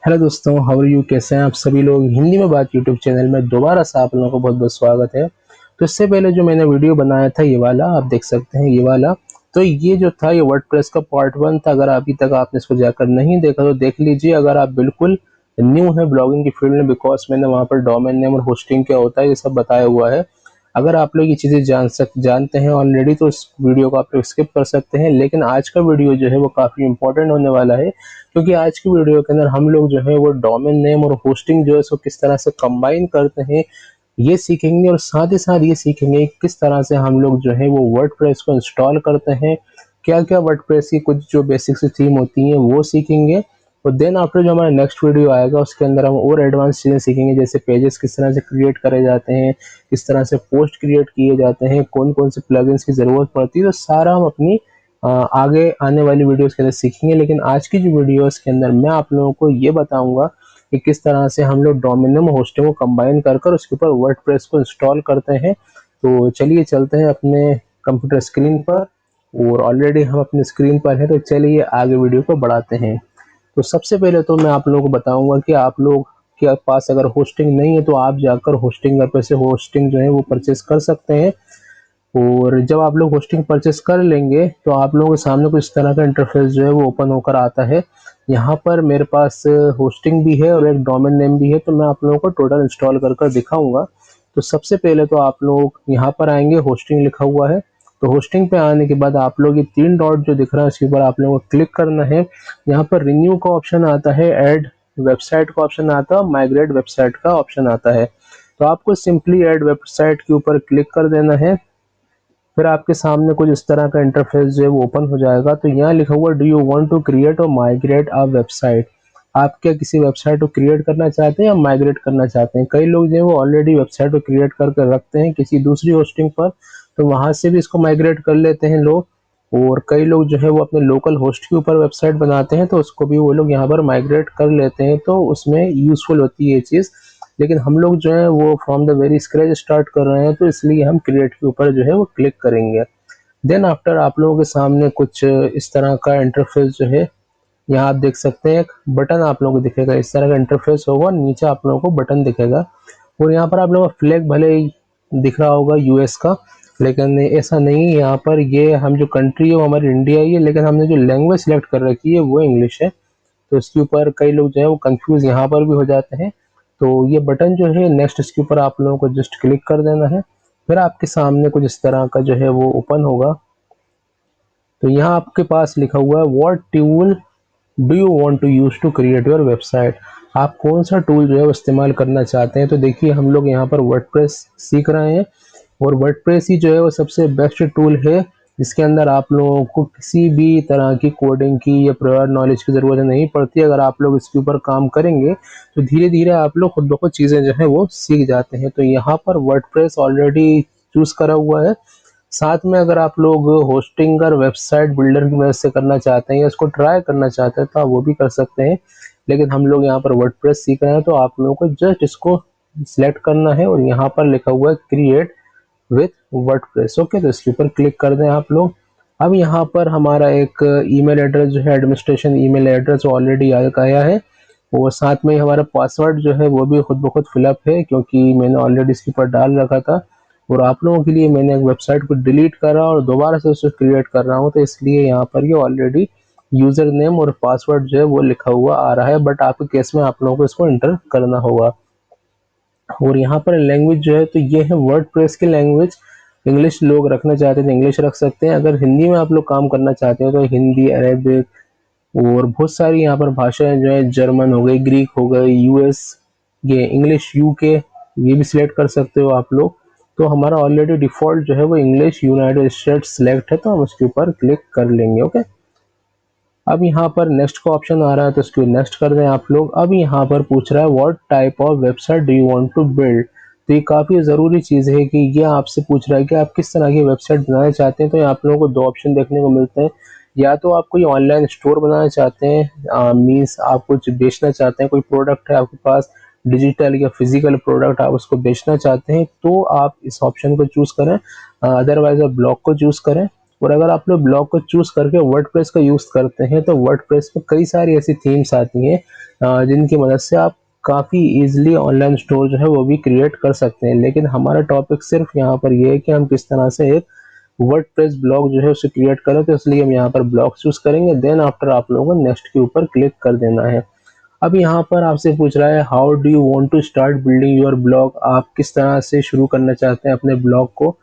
Hello दोस्तों, how are you? कैसे हैं आप सभी लोग? हिंदी में बात यूट्यूब चैनल में दोबारा से आप लोगों को बहुत बहुत स्वागत है। तो इससे पहले जो मैंने वीडियो बनाया था ये वाला आप देख सकते हैं, ये वाला। तो ये जो था ये वर्डप्रेस का पार्ट 1 था। अगर अभी तक आपने इसको जाकर नहीं देखा तो देख लीजिए। अगर आप बिल्कुल न्यू है ब्लॉगिंग की फील्ड में, बिकॉज मैंने वहाँ पर डोमेन नेम और होस्टिंग क्या होता है ये सब बताया हुआ है। अगर आप लोग ये चीज़ें जानते हैं ऑलरेडी तो इस वीडियो को आप लोग स्किप कर सकते हैं। लेकिन आज का वीडियो जो है वो काफ़ी इंपॉर्टेंट होने वाला है, क्योंकि आज की वीडियो के अंदर हम लोग जो है वो डोमेन नेम और होस्टिंग जो है इसको किस तरह से कंबाइन करते हैं ये सीखेंगे। और साथ ही साथ ये सीखेंगे किस तरह से हम लोग जो है वो वर्डप्रेस को इंस्टॉल करते हैं, क्या क्या वर्डप्रेस की कुछ जो बेसिक सी थीम होती हैं वो सीखेंगे। और देन आफ्टर जो हमारा नेक्स्ट वीडियो आएगा उसके अंदर हम और एडवांस चीज़ें सीखेंगे, जैसे पेजेस किस तरह से क्रिएट करे जाते हैं, किस तरह से पोस्ट क्रिएट किए जाते हैं, कौन कौन से प्लगइन्स की ज़रूरत पड़ती है। तो सारा हम अपनी आगे आने वाली वीडियोस के अंदर सीखेंगे। लेकिन आज की जो वीडियोस के अंदर मैं आप लोगों को ये बताऊंगा कि किस तरह से हम लोग डोमिनियम होस्टिंग को कंबाइन कर कर उसके ऊपर वर्डप्रेस को इंस्टॉल करते हैं। तो चलिए चलते हैं अपने कंप्यूटर स्क्रीन पर, और ऑलरेडी हम अपने स्क्रीन पर हैं। तो चलिए आगे वीडियो को बढ़ाते हैं। तो सबसे पहले तो मैं आप लोगों को बताऊंगा कि आप लोग के पास अगर होस्टिंग नहीं है तो आप जाकर होस्टिंग पर से होस्टिंग जो है वो परचेस कर सकते हैं। और जब आप लोग होस्टिंग परचेस कर लेंगे तो आप लोगों के सामने कुछ इस तरह का इंटरफेस जो है वो ओपन होकर आता है। यहाँ पर मेरे पास होस्टिंग भी है और एक डोमेन नेम भी है, तो मैं आप लोगों को टोटल इंस्टॉल कर दिखाऊंगा। तो सबसे पहले तो आप लोग यहाँ पर आएंगे, होस्टिंग लिखा हुआ है। तो होस्टिंग पे आने के बाद आप लोग ये 3 डॉट जो दिख रहा है इसके ऊपर आप लोगों को क्लिक करना है। यहाँ पर रिन्यू का ऑप्शन आता है, ऐड वेबसाइट का ऑप्शन आता है, माइग्रेट वेबसाइट का ऑप्शन आता है। तो आपको सिंपली ऐड वेबसाइट के ऊपर क्लिक कर देना है। फिर आपके सामने कुछ इस तरह का इंटरफेस जो है वो ओपन हो जाएगा। तो यहाँ लिखा हुआ do you want to create or migrate a website. आप क्या किसी वेबसाइट को क्रिएट करना चाहते हैं या माइग्रेट करना चाहते हैं? कई लोग जो है वो ऑलरेडी वेबसाइट को क्रिएट करके रखते हैं किसी दूसरी होस्टिंग पर, तो वहां से भी इसको माइग्रेट कर लेते हैं लोग। और कई लोग जो है वो अपने लोकल होस्ट के ऊपर वेबसाइट बनाते हैं तो उसको भी वो लोग यहाँ पर माइग्रेट कर लेते हैं, तो उसमें यूजफुल होती है ये चीज़। लेकिन हम लोग जो है वो from the very scratch start कर रहे हैं, तो इसलिए हम क्रिएट के ऊपर जो है वो क्लिक करेंगे। देन आफ्टर आप लोगों के सामने कुछ इस तरह का इंटरफेस जो है, यहाँ आप देख सकते हैं एक बटन आप लोगों को दिखेगा। इस तरह का इंटरफेस होगा, नीचे आप लोगों को बटन दिखेगा। और यहाँ पर आप लोगों को फ्लैग भले ही दिख रहा होगा यूएस का, लेकिन ऐसा नहीं है। यहाँ पर ये हम जो कंट्री है वो हमारी इंडिया ही है, लेकिन हमने जो लैंग्वेज सेलेक्ट कर रखी है वो इंग्लिश है। तो इसके ऊपर कई लोग जो है वो कंफ्यूज यहाँ पर भी हो जाते हैं। तो ये बटन जो है नेक्स्ट, इसके ऊपर आप लोगों को जस्ट क्लिक कर देना है। फिर आपके सामने कुछ इस तरह का जो है वो ओपन होगा। तो यहाँ आपके पास लिखा हुआ है what tool do you want to use to create your website. आप कौन सा टूल जो है वो इस्तेमाल करना चाहते हैं? तो देखिए हम लोग यहाँ पर वर्डप्रेस सीख रहे हैं, और वर्डप्रेस ही जो है वो सबसे बेस्ट टूल है जिसके अंदर आप लोगों को किसी भी तरह की कोडिंग की या प्रायर नॉलेज की ज़रूरत नहीं पड़ती। अगर आप लोग इसके ऊपर काम करेंगे तो धीरे धीरे आप लोग खुद ब खुद चीज़ें जो है वो सीख जाते हैं। तो यहाँ पर वर्डप्रेस ऑलरेडी चूज़ करा हुआ है। साथ में अगर आप लोग होस्टिंग और वेबसाइट बिल्डर की मदद से करना चाहते हैं या इसको ट्राई करना चाहते हैं तो आप वो भी कर सकते हैं। लेकिन हम लोग यहाँ पर वर्डप्रेस सीख रहे हैं, तो आप लोगों को जस्ट इसको सिलेक्ट करना है और यहाँ पर लिखा हुआ है क्रिएट विथ वर्डप्रेस। ओके, तो इसके ऊपर क्लिक कर दें आप लोग। अब यहाँ पर हमारा एक ईमेल एड्रेस जो है, एडमिनिस्ट्रेशन ईमेल एड्रेस ऑलरेडी आया है, और साथ में हमारा पासवर्ड जो है वो भी खुद ब खुद फिलअप है, क्योंकि मैंने ऑलरेडी इसके ऊपर डाल रखा था। और आप लोगों के लिए मैंने एक वेबसाइट को डिलीट करा और दोबारा से उसे क्रिएट कर रहा हूँ, तो इसलिए यहाँ पर ये ऑलरेडी यूज़र नेम और पासवर्ड जो है वो लिखा हुआ आ रहा है। बट आपके केस में आप लोगों को इसको एंटर करना होगा। और यहाँ पर लैंग्वेज जो है तो ये है वर्डप्रेस की लैंग्वेज। इंग्लिश लोग रखना चाहते हैं तो इंग्लिश रख सकते हैं। अगर हिंदी में आप लोग काम करना चाहते हो तो हिंदी, अरेबिक और बहुत सारी यहाँ पर भाषाएं जो है, जर्मन हो गई, ग्रीक हो गई, यूएस, ये इंग्लिश यूके, ये भी सिलेक्ट कर सकते हो आप लोग। तो हमारा ऑलरेडी डिफ़ॉल्ट जो है वो इंग्लिश यूनाइटेड स्टेट्स सिलेक्ट है, तो हम उसके ऊपर क्लिक कर लेंगे। ओके, अब यहाँ पर नेक्स्ट का ऑप्शन आ रहा है तो इसको नेक्स्ट कर दें आप लोग। अब यहाँ पर पूछ रहा है what type of website do you want to build. तो ये काफ़ी ज़रूरी चीज़ है कि ये आपसे पूछ रहा है कि आप किस तरह की वेबसाइट बनाना चाहते हैं। तो आप लोगों को 2 ऑप्शन देखने को मिलते हैं। या तो आप कोई ऑनलाइन स्टोर बनाना चाहते हैं, मीन्स आप कुछ बेचना चाहते हैं, कोई प्रोडक्ट है आपके पास, डिजिटल या फिजिकल प्रोडक्ट आप उसको बेचना चाहते हैं, तो आप इस ऑप्शन को चूज़ करें। अदरवाइज आप ब्लॉग को चूज़ करें। और अगर आप लोग ब्लॉग को चूज करके वर्डप्रेस का यूज करते हैं तो वर्डप्रेस में कई सारी ऐसी थीम्स आती हैं जिनकी मदद से आप काफ़ी इजीली ऑनलाइन स्टोर जो है वो भी क्रिएट कर सकते हैं। लेकिन हमारा टॉपिक सिर्फ यहाँ पर ये है कि हम किस तरह से एक वर्डप्रेस ब्लॉग जो है उसे क्रिएट करें, तो इसलिए हम यहाँ पर ब्लॉग चूज करेंगे। देन आफ्टर आप लोगों को नेक्स्ट के ऊपर क्लिक कर देना है। अब यहाँ पर आपसे पूछ रहा है how do you want to start building your blog, आप किस तरह से शुरू करना चाहते हैं अपने ब्लॉग को।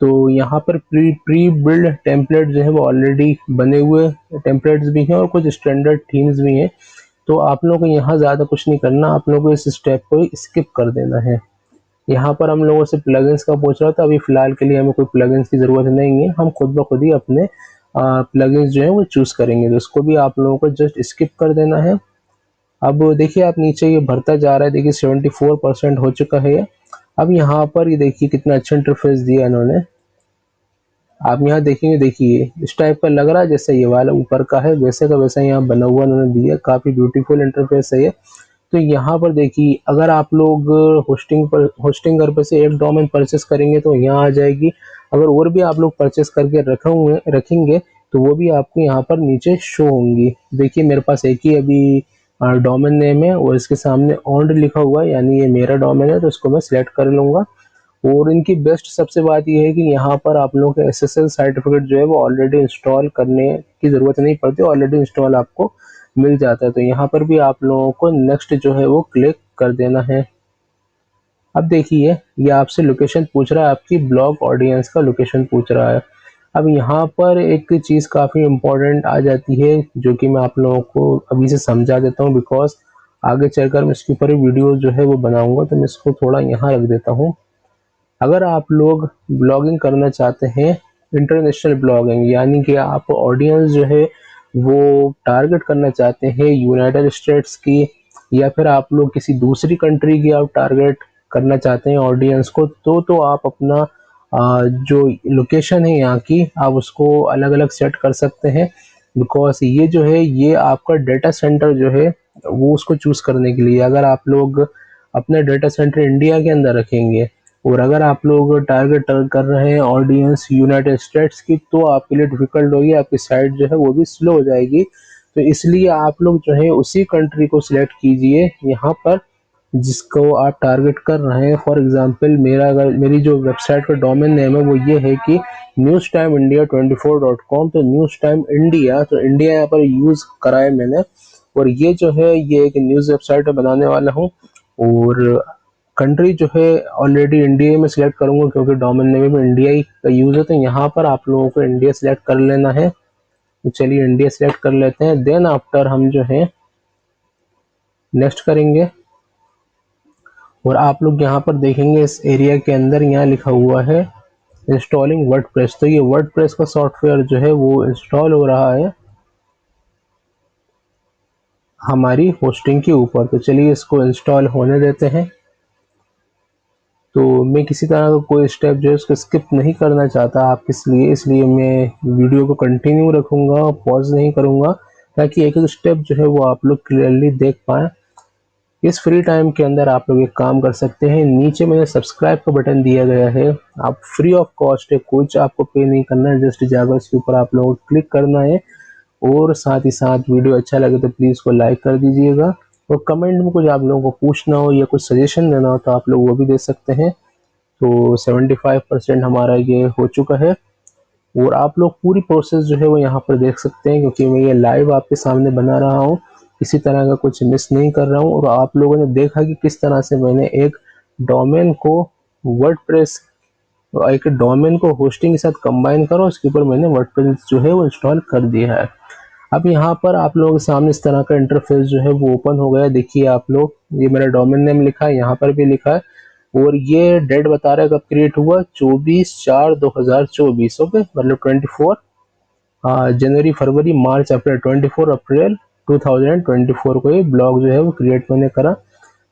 तो यहाँ पर प्री बिल्ड टेम्पलेट जो है वो ऑलरेडी बने हुए टेम्पलेट्स भी हैं और कुछ स्टैंडर्ड थीम्स भी हैं। तो आप लोगों को यहाँ ज़्यादा कुछ नहीं करना, आप लोगों को इस स्टेप को स्किप कर देना है। यहाँ पर हम लोगों से प्लगइन्स का पूछ रहा था, अभी फिलहाल के लिए हमें कोई प्लगइन्स की ज़रूरत नहीं है, हम खुद ब खुद ही अपने प्लगइन्स जो है वो चूज़ करेंगे। तो उसको भी आप लोगों को जस्ट स्किप कर देना है। अब देखिए आप नीचे ये भरता जा रहा है, देखिए 74% हो चुका है ये। अब यहाँ पर ये देखिए कितना अच्छा इंटरफेस दिया इन्होंने। आप यहाँ देखेंगे, देखिए इस टाइप का लग रहा है जैसे ये वाला ऊपर का है, वैसे का वैसा यहाँ बना हुआ उन्होंने दिया, काफ़ी ब्यूटीफुल इंटरफेस है ये। तो यहाँ पर देखिए अगर आप लोग होस्टिंगर पर से एक डोमेन परचेस करेंगे तो यहाँ आ जाएगी। अगर और भी आप लोग परचेस करके रखेंगे तो वो भी आपको यहाँ पर नीचे शो होंगी। देखिए मेरे पास एक ही अभी डोमेन नेम है और इसके सामने ओन्ड लिखा हुआ है, यानी ये मेरा डोमेन है, तो इसको मैं सिलेक्ट कर लूँगा। और इनकी बेस्ट सबसे बात यह है कि यहाँ पर आप लोगों के SSL सर्टिफिकेट जो है वो ऑलरेडी इंस्टॉल करने की ज़रूरत नहीं पड़ती, ऑलरेडी इंस्टॉल आपको मिल जाता है। तो यहाँ पर भी आप लोगों को नेक्स्ट जो है वो क्लिक कर देना है। अब देखिए ये आपसे लोकेशन पूछ रहा है, आपकी ब्लॉग ऑडियंस का लोकेशन पूछ रहा है। अब यहाँ पर एक चीज़ काफ़ी इम्पोर्टेंट आ जाती है जो कि मैं आप लोगों को अभी से समझा देता हूँ, बिकॉज आगे चलकर मैं इसके ऊपर वीडियो जो है वो बनाऊँगा, तो मैं इसको थोड़ा यहाँ रख देता हूँ। अगर आप लोग ब्लॉगिंग करना चाहते हैं, इंटरनेशनल ब्लॉगिंग, यानी कि आप ऑडियंस जो है वो टारगेट करना चाहते हैं यूनाइटेड स्टेट्स की, या फिर आप लोग किसी दूसरी कंट्री की आप टारगेट करना चाहते हैं ऑडियंस को, तो आप अपना जो लोकेशन है यहाँ की आप उसको अलग अलग सेट कर सकते हैं। बिकॉज ये जो है ये आपका डेटा सेंटर जो है वो उसको चूज़ करने के लिए, अगर आप लोग अपना डेटा सेंटर इंडिया के अंदर रखेंगे और अगर आप लोग टारगेट कर रहे हैं ऑडियंस यूनाइटेड स्टेट्स की, तो आपके लिए डिफ़िकल्ट होगी, आपकी साइट जो है वो भी स्लो हो जाएगी। तो इसलिए आप लोग जो है उसी कंट्री को सिलेक्ट कीजिए यहाँ पर जिसको आप टारगेट कर रहे हैं। फॉर एग्जांपल मेरी जो वेबसाइट का डोमेन नेम है वो ये है कि newstimindia24.com। तो न्यूज़ टाइम इंडिया, तो इंडिया यहाँ पर यूज़ करा है मैंने, और ये जो है ये एक न्यूज़ वेबसाइट बनाने वाला हूँ। और कंट्री जो है ऑलरेडी इंडिया में सिलेक्ट करूंगा क्योंकि डोमेन नेम में इंडिया ही का यूज़ है। तो यहाँ पर आप लोगों को इंडिया सिलेक्ट कर लेना है। तो चलिए इंडिया सिलेक्ट कर लेते हैं। देन आफ्टर हम जो है नेक्स्ट करेंगे और आप लोग यहाँ पर देखेंगे इस एरिया के अंदर यहाँ लिखा हुआ है इंस्टॉलिंग वर्डप्रेस। तो ये वर्डप्रेस का सॉफ्टवेयर जो है वो इंस्टॉल हो रहा है हमारी होस्टिंग के ऊपर। तो चलिए इसको इंस्टॉल होने देते हैं। तो मैं किसी तरह का कोई स्टेप जो है उसको स्किप नहीं करना चाहता आप इसलिए मैं वीडियो को कंटिन्यू रखूँगा, पॉज नहीं करूँगा, ताकि एक एक स्टेप जो है वो आप लोग क्लियरली देख पाएँ। इस फ्री टाइम के अंदर आप लोग एक काम कर सकते हैं, नीचे मैंने सब्सक्राइब का बटन दिया गया है, आप फ्री ऑफ कॉस्ट है, कुछ आपको पे नहीं करना है, जस्ट जाकर उसके ऊपर आप लोगों को क्लिक करना है। और साथ ही साथ वीडियो अच्छा लगे तो प्लीज़ को लाइक कर दीजिएगा, और कमेंट में कुछ आप लोगों को पूछना हो या कुछ सजेशन देना हो तो आप लोग वो भी दे सकते हैं। तो 75% हमारा ये हो चुका है और आप लोग पूरी प्रोसेस जो है वो यहाँ पर देख सकते हैं, क्योंकि मैं ये लाइव आपके सामने बना रहा हूँ, किसी तरह का कुछ मिस नहीं कर रहा हूँ। और आप लोगों ने देखा कि किस तरह से मैंने एक डोमेन को वर्डप्रेस एक डोमेन को होस्टिंग के साथ कंबाइन करो, उसके ऊपर मैंने वर्डप्रेस जो है वो इंस्टॉल कर दिया है। अब यहाँ पर आप लोगों के सामने इस तरह का इंटरफेस जो है वो ओपन हो गया। देखिए आप लोग, ये मेरा डोमेन नेम लिखा है, यहाँ पर भी लिखा है, और ये डेट बता रहा है कब क्रिएट हुआ, 24/4/2024। ओके, मतलब 24 जनवरी फरवरी मार्च अप्रैल 24 अप्रैल 2024 को ये ब्लॉग जो है वो क्रिएट मैंने करा।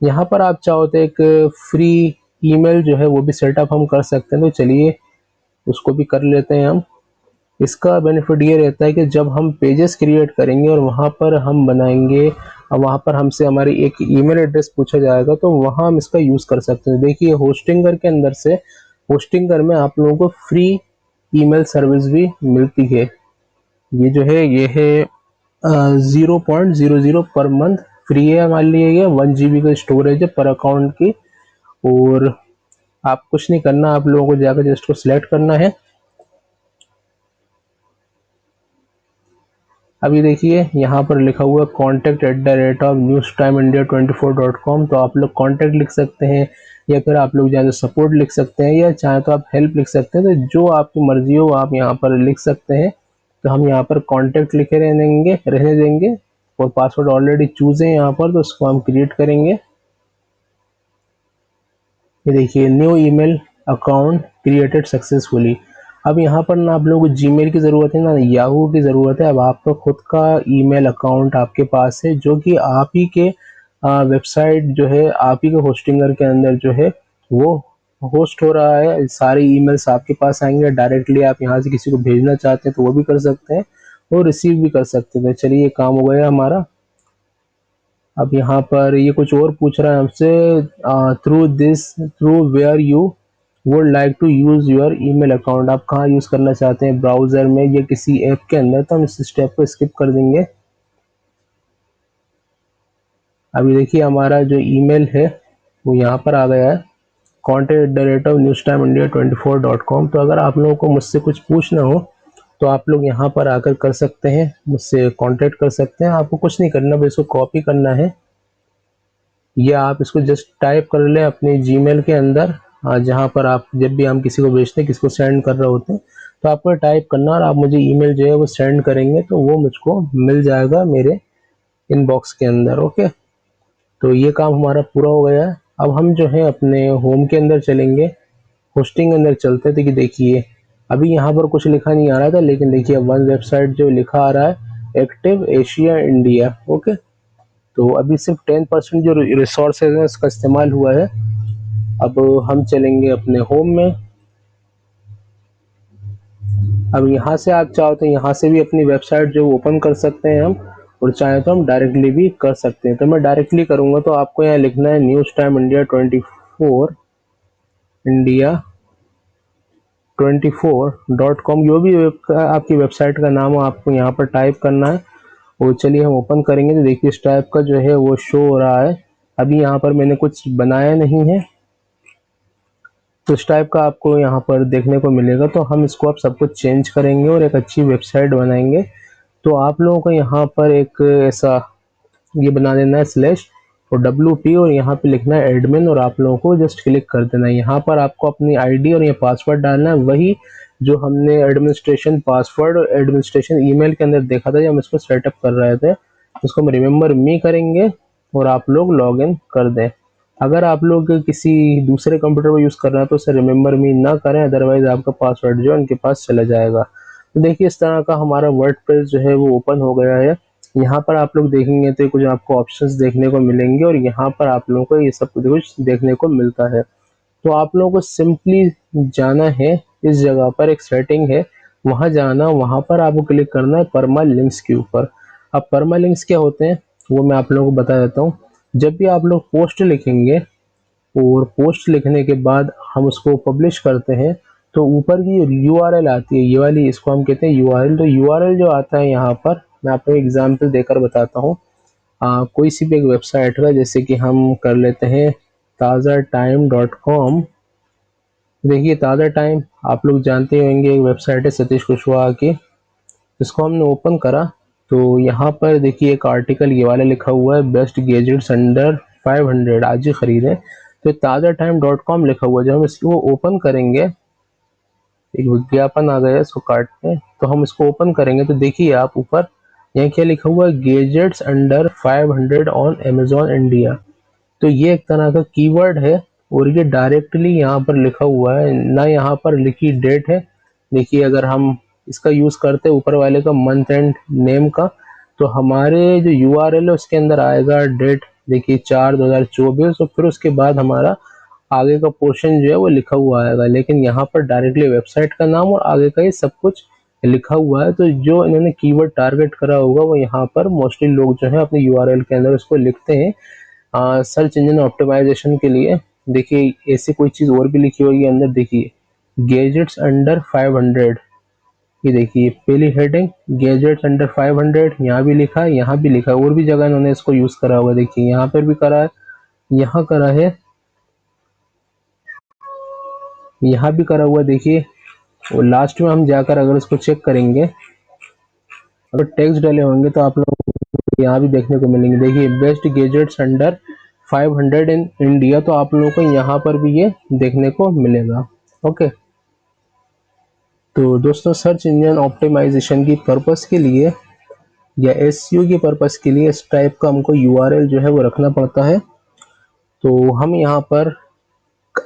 यहाँ पर आप चाहो तो एक फ्री ईमेल जो है वो भी सेटअप हम कर सकते हैं। तो चलिए उसको भी कर लेते हैं हम। इसका बेनिफिट ये रहता है कि जब हम पेजेस क्रिएट करेंगे और वहाँ पर हम बनाएंगे और वहाँ पर हमसे हमारी एक ईमेल एड्रेस पूछा जाएगा, तो वहाँ हम इसका यूज़ कर सकते हैं। देखिए होस्टिंगर के अंदर से, होस्टिंगर में आप लोगों को फ्री ईमेल सर्विस भी मिलती है। ये जो है ये है 0.00 पर मंथ फ्री है हमारे लिए। ये 1 GB का स्टोरेज है पर अकाउंट की। और आप कुछ नहीं करना, आप लोगों को जाकर जस्ट को सिलेक्ट करना है। अभी देखिए यहाँ पर लिखा हुआ है contact@newstimeIndia24.com। तो आप लोग कॉन्टैक्ट लिख सकते हैं या फिर आप लोग चाहे तो सपोर्ट लिख सकते हैं या चाहे तो आप हेल्प लिख सकते हैं। तो जो आपकी मर्जी हो आप यहाँ पर लिख सकते हैं। तो हम यहाँ पर कॉन्टैक्ट लिखे रहने देंगे और पासवर्ड ऑलरेडी चूज है यहाँ पर, तो उसको हम क्रिएट करेंगे। ये देखिए new email account created successfully. अब यहाँ पर ना आप लोगों को जीमेल की ज़रूरत है ना याहू की ज़रूरत है। अब आपका खुद का ईमेल अकाउंट आपके पास है जो कि आप ही के वेबसाइट जो है आप ही के होस्टिंगर के अंदर जो है वो होस्ट हो रहा है। सारे ईमेल्स आपके पास आएंगे डायरेक्टली। आप यहाँ से किसी को भेजना चाहते हैं तो वो भी कर सकते हैं और रिसीव भी कर सकते हैं। तो चलिए ये काम हो गया हमारा। अब यहाँ पर ये कुछ और पूछ रहा है हमसे, through where you would like to use your email account. आप कहाँ यूज करना चाहते हैं, ब्राउजर में या किसी ऐप के अंदर। तो हम इस स्टेप को स्किप कर देंगे। अभी देखिए हमारा जो ईमेल है वो यहाँ पर आ गया है contact@newstimeIndia24.com। तो अगर आप लोगों को मुझसे कुछ पूछना हो तो आप लोग यहाँ पर आकर कर सकते हैं, मुझसे कांटेक्ट कर सकते हैं। आपको कुछ नहीं करना, बस इसको कॉपी करना है या आप इसको जस्ट टाइप कर लें अपने जीमेल के अंदर। जहाँ पर आप जब भी हम किसी को भेजते हैं, किसी को सेंड कर रहे होते हैं, तो आपको टाइप करना और आप मुझे ईमेल जो है वो सेंड करेंगे तो वो मुझको मिल जाएगा मेरे इनबॉक्स के अंदर। ओके, तो ये काम हमारा पूरा हो गया है। अब हम जो है अपने होम के अंदर चलेंगे, होस्टिंग के अंदर चलते थे कि देखिए अभी यहाँ पर कुछ लिखा नहीं आ रहा था, लेकिन देखिए वन वेबसाइट जो लिखा आ रहा है एक्टिव एशिया इंडिया। ओके, तो अभी सिर्फ 10% जो रिसोर्सेज है उसका इस्तेमाल हुआ है। अब हम चलेंगे अपने होम में। अब यहाँ से आप चाहो तो यहाँ से भी अपनी वेबसाइट जो ओपन कर सकते हैं हम, और चाहे तो हम डायरेक्टली भी कर सकते हैं। तो मैं डायरेक्टली करूँगा तो आपको यहाँ लिखना है newstimeIndia24.com। जो भी आपकी वेबसाइट का नाम हो आपको यहाँ पर टाइप करना है। और चलिए हम ओपन करेंगे तो देखिए इस टाइप का जो है वो शो हो रहा है। अभी यहाँ पर मैंने कुछ बनाया नहीं है तो इस टाइप का आपको यहाँ पर देखने को मिलेगा। तो हम इसको अब सब कुछ चेंज करेंगे और एक अच्छी वेबसाइट बनाएंगे। तो आप लोगों को यहाँ पर एक ऐसा ये बना देना है स्लैश और WP और यहाँ पे लिखना है एडमिन और आप लोगों को जस्ट क्लिक कर देना है। यहाँ पर आपको अपनी आईडी और ये पासवर्ड डालना है, वही जो हमने एडमिनिस्ट्रेशन पासवर्ड और एडमिनिस्ट्रेशन ईमेल के अंदर देखा था जब हम इसको सेटअप कर रहे थे। इसको हम रिमेंबर मी करेंगे और आप लोग लॉग इन कर दें। अगर आप लोग किसी दूसरे कंप्यूटर पर यूज़ कर रहे हैं तो उसे रिमेंबर मी ना करें, अदरवाइज आपका पासवर्ड जो है उनके पास चला जाएगा। तो देखिए इस तरह का हमारा वर्डप्रेस जो है वो ओपन हो गया है। यहाँ पर आप लोग देखेंगे तो कुछ आपको ऑप्शंस देखने को मिलेंगे और यहाँ पर आप लोगों को ये सब कुछ देखने को मिलता है। तो आप लोगों को सिंपली जाना है, इस जगह पर एक सेटिंग है, वहाँ जाना, वहाँ पर आपको क्लिक करना है परमा लिंक्स के ऊपर। अब परमा लिंक्स क्या होते हैं वो मैं आप लोगों को बता देता हूँ। जब भी आप लोग पोस्ट लिखेंगे और पोस्ट लिखने के बाद हम उसको पब्लिश करते हैं तो ऊपर की URL आती है, ये वाली, इसको हम कहते हैं URL। तो URL जो आता है यहाँ पर मैं आपको एग्जांपल देकर बताता हूँ। कोई सी भी एक वेबसाइट का, जैसे कि हम कर लेते हैं tazatime.com। देखिए ताज़ा टाइम आप लोग जानते होंगे, एक वेबसाइट है सतीश कुशवाहा की। इसको हमने ओपन करा तो यहाँ पर देखिए एक आर्टिकल ये वाला लिखा हुआ है बेस्ट गैजेट्स अंडर 500 आज ही खरीदें। तो tazatime.com लिखा हुआ है। जब हम इसको ओपन करेंगे, एक विज्ञापन आ गया, इसको काटते हैं तो हम इसको ओपन करेंगे तो देखिए आप ऊपर यहाँ क्या लिखा हुआ है gadgets under 500 on Amazon India. तो ये एक तरह का कीवर्ड है और ये डायरेक्टली यहाँ पर लिखा हुआ है ना, यहाँ पर लिखी डेट है। देखिए अगर हम इसका यूज़ करते हैं ऊपर वाले का मंथ एंड नेम का, तो हमारे जो URL है उसके अंदर आएगा डेट, देखिए 4/2024 और फिर उसके बाद हमारा आगे का पोर्शन जो है वो लिखा हुआ आएगा। लेकिन यहाँ पर डायरेक्टली वेबसाइट का नाम और आगे का ही सब कुछ लिखा हुआ है। तो जो इन्होंने कीवर्ड टारगेट करा होगा वो यहाँ पर मोस्टली लोग जो है अपने URL के अंदर उसको लिखते हैं सर्च इंजन ऑप्टिमाइजेशन के लिए। देखिए ऐसी कोई चीज़ और भी लिखी होगी अंदर, देखिए गैजेट्स अंडर 500। ये देखिए पहली हेडिंग गैजेट्स अंडर 500, यहाँ भी लिखा है, यहाँ भी लिखा है, और भी जगह इन्होंने इसको यूज करा हुआ। देखिए यहाँ पर भी करा है, यहाँ करा है, यहाँ भी करा हुआ। देखिए और लास्ट में हम जाकर अगर इसको चेक करेंगे, अगर टैग्स डले होंगे तो आप लोग को यहाँ भी देखने को मिलेंगे। देखिए best gadgets under 500 in India, तो आप लोगों को यहाँ पर भी ये देखने को मिलेगा। ओके, तो दोस्तों सर्च इंजन ऑप्टिमाइजेशन की पर्पस के लिए या एसईओ की पर्पस के लिए इस टाइप का हमको यूआरएल जो है वो रखना पड़ता है। तो हम यहाँ पर,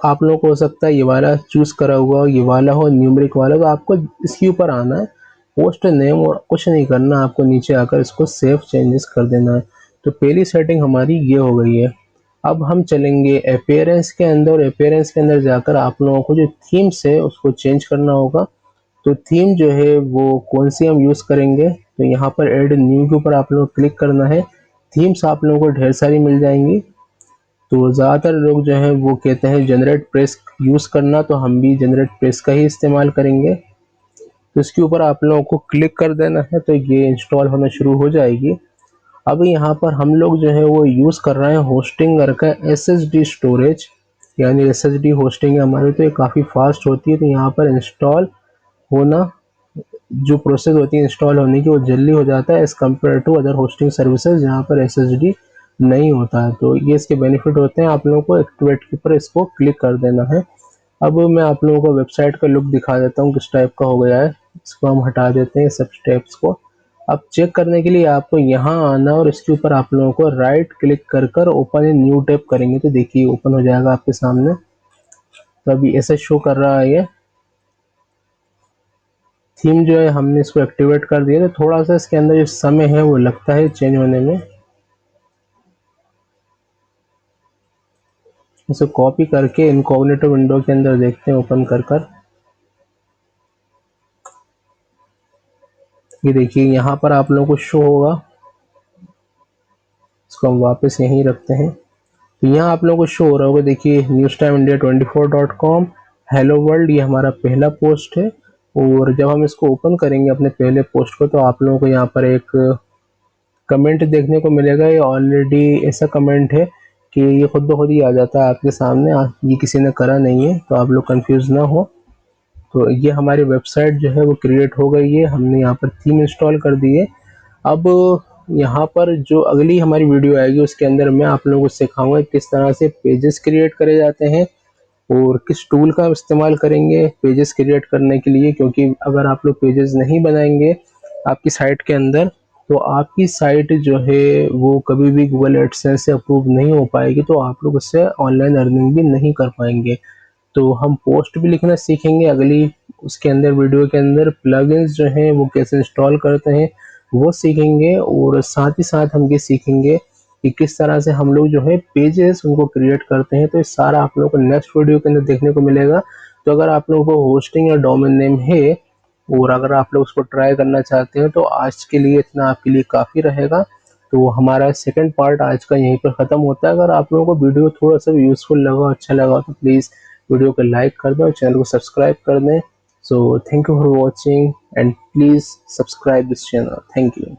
आप लोगों को हो सकता है ये वाला चूज करा हुआ, ये वाला हो न्यूमरिक वाला, तो आपको इसके ऊपर आना है, पोस्ट नेम और कुछ नहीं करना, आपको नीचे आकर इसको सेव चेंजेस कर देना है। तो पहली सेटिंग हमारी ये हो गई है। अब हम चलेंगे अपीयरेंस के अंदर, अपीयरेंस के अंदर जाकर आप लोगों को जो थीम्स है उसको चेंज करना होगा। तो थीम जो है वो कौन सी हम यूज़ करेंगे, तो यहाँ पर ऐड न्यू के ऊपर आप लोग क्लिक करना है। थीम्स आप लोगों को ढेर सारी मिल जाएंगी। तो ज़्यादातर लोग जो हैं वो कहते हैं जनरेट प्रेस यूज़ करना, तो हम भी जनरेट प्रेस का ही इस्तेमाल करेंगे। तो इसके ऊपर आप लोगों को क्लिक कर देना है, तो ये इंस्टॉल होना शुरू हो जाएगी। अब यहाँ पर हम लोग जो है वो यूज़ कर रहे हैं होस्टिंगर का SSD स्टोरेज, यानी SSD होस्टिंग हमारी, तो ये काफ़ी फास्ट होती है। तो यहाँ पर इंस्टॉल होना, जो प्रोसेस होती है इंस्टॉल होने की, वो जल्दी हो जाता है as compared to other hosting services जहाँ पर SSD नहीं होता है। तो ये इसके बेनिफिट होते हैं। आप लोगों को एक्टिवेट के ऊपर इसको क्लिक कर देना है। अब मैं आप लोगों को वेबसाइट का लुक दिखा देता हूँ किस टाइप का हो गया है। इसको हम हटा देते हैं सब स्टेप्स को। अब चेक करने के लिए आपको यहाँ आना और इसके ऊपर आप लोगों को राइट क्लिक कर कर ओपन इन न्यू टैब करेंगे, तो देखिए ओपन हो जाएगा आपके सामने। तो अभी ऐसे शो कर रहा है ये थीम जो है, हमने इसको एक्टिवेट कर दिया। तो थोड़ा सा इसके अंदर जो समय है वो लगता है चेंज होने में। इसे कॉपी करके इनकॉग्निटो विंडो के अंदर देखते हैं ओपन कर कर। ये देखिए यहाँ पर आप लोगों को शो होगा। इसको हम वापस यहीं रखते हैं। तो यहाँ आप लोगों को शो हो रहा होगा, देखिए newstimindia24.com हेलो वर्ल्ड, ये हमारा पहला पोस्ट है। और जब हम इसको ओपन करेंगे अपने पहले पोस्ट को, तो आप लोगों को यहाँ पर एक कमेंट देखने को मिलेगा। ये ऑलरेडी ऐसा कमेंट है कि ये खुद ब खुद ही आ जाता है आपके सामने, ये किसी ने करा नहीं है, तो आप लोग कंफ्यूज ना हो। तो ये हमारी वेबसाइट जो है वो क्रिएट हो गई है, हमने यहाँ पर थीम इंस्टॉल कर दी है। अब यहाँ पर जो अगली हमारी वीडियो आएगी उसके अंदर मैं आप लोगों को सिखाऊंगा किस तरह से पेजेस क्रिएट करे जाते हैं और किस टूल का इस्तेमाल करेंगे पेजेस क्रिएट करने के लिए। क्योंकि अगर आप लोग पेजेस नहीं बनाएंगे आपकी साइट के अंदर, तो आपकी साइट जो है वो कभी भी गूगल एडसेंस से अप्रूव नहीं हो पाएगी, तो आप लोग उससे ऑनलाइन अर्निंग भी नहीं कर पाएंगे। तो हम पोस्ट भी लिखना सीखेंगे अगली उसके अंदर वीडियो के अंदर। प्लगइन्स जो हैं वो कैसे इंस्टॉल करते हैं वो सीखेंगे, और साथ ही साथ हम ये सीखेंगे कि किस तरह से हम लोग जो है पेजेस उनको क्रिएट करते हैं। तो ये सारा आप लोगों को नेक्स्ट वीडियो के अंदर देखने को मिलेगा। तो अगर आप लोगों को होस्टिंग या डोमेन नेम है और अगर आप लोग उसको ट्राई करना चाहते हैं, तो आज के लिए इतना आपके लिए काफ़ी रहेगा। तो हमारा सेकंड पार्ट आज का यहीं पर ख़त्म होता है। अगर आप लोगों को वीडियो थोड़ा सा यूज़फुल लगा, अच्छा लगा, तो प्लीज़ वीडियो को लाइक कर दें और चैनल को सब्सक्राइब कर दें। So thank you for watching and please subscribe this channel. Thank you.